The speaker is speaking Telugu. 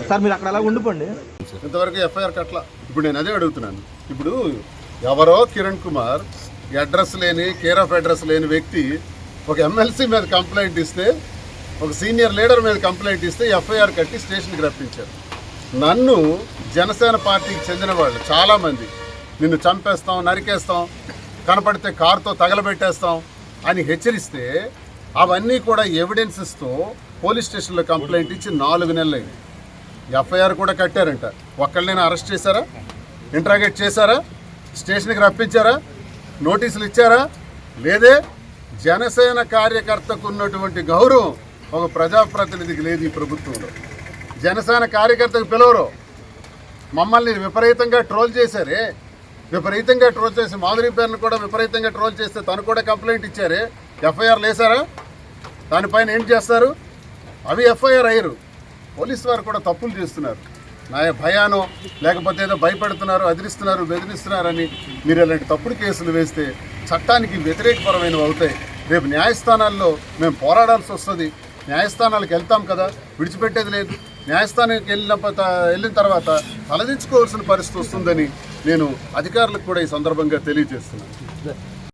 సార్ మీరు అక్కడ అలా ఉండిపోండి. ఇంతవరకు ఎఫ్ఐఆర్ కట్ల. ఇప్పుడు నేను అదే అడుగుతున్నాను. ఇప్పుడు ఎవరో కిరణ్ కుమార్ అడ్రస్ లేని, కేర్ ఆఫ్ అడ్రస్ లేని వ్యక్తి ఒక ఎమ్మెల్సీ మీద కంప్లైంట్ ఇస్తే, ఒక సీనియర్ లీడర్ మీద కంప్లైంట్ ఇస్తే ఎఫ్ఐఆర్ కట్టి స్టేషన్కి రప్పించారు. నన్ను జనసేన పార్టీకి చెందిన వాళ్ళు చాలామంది నిన్ను చంపేస్తాం, నరికేస్తాం, కనపడితే కారుతో తగలబెట్టేస్తాం అని హెచ్చరిస్తే అవన్నీ కూడా ఎవిడెన్సెస్తో పోలీస్ స్టేషన్లో కంప్లైంట్ ఇచ్చి 4 నెలలైంది. ఎఫ్ఐఆర్ కూడా కట్టారంట. ఒక్కళ్ళైనా అరెస్ట్ చేశారా? ఇంట్రాగేట్ చేశారా? స్టేషన్కి రప్పించారా? నోటీసులు ఇచ్చారా? లేదే. జనసేన కార్యకర్తకు ఉన్నటువంటి గౌరవం ఒక ప్రజాప్రతినిధికి లేదు ఈ ప్రభుత్వంలో. జనసేన కార్యకర్తకు పిలవరు. మమ్మల్ని విపరీతంగా ట్రోల్ చేశారే, విపరీతంగా ట్రోల్ చేసి మాధురి పేరును కూడా విపరీతంగా ట్రోల్ చేస్తే తను కూడా కంప్లైంట్ ఇచ్చారే. ఎఫ్ఐఆర్ లేసారా? దానిపైన ఏం చేస్తారు? అవి ఎఫ్ఐఆర్ అయ్యారు. పోలీసు వారు కూడా తప్పులు చేస్తున్నారు. నా భయానో లేకపోతే ఏదో భయపెడుతున్నారు, అదిరిస్తున్నారు, బెదిరిస్తున్నారని మీరు ఇలాంటి తప్పుడు కేసులు వేస్తే చట్టానికి వ్యతిరేకపరమైనవి అవుతాయి. రేపు న్యాయస్థానాల్లో మేము వస్తుంది. న్యాయస్థానాలకు వెళ్తాం కదా, విడిచిపెట్టేది లేదు. న్యాయస్థానానికి వెళ్ళిన తర్వాత తలదించుకోవాల్సిన పరిస్థితి వస్తుందని నేను అధికారులకు కూడా ఈ సందర్భంగా తెలియజేస్తున్నాను.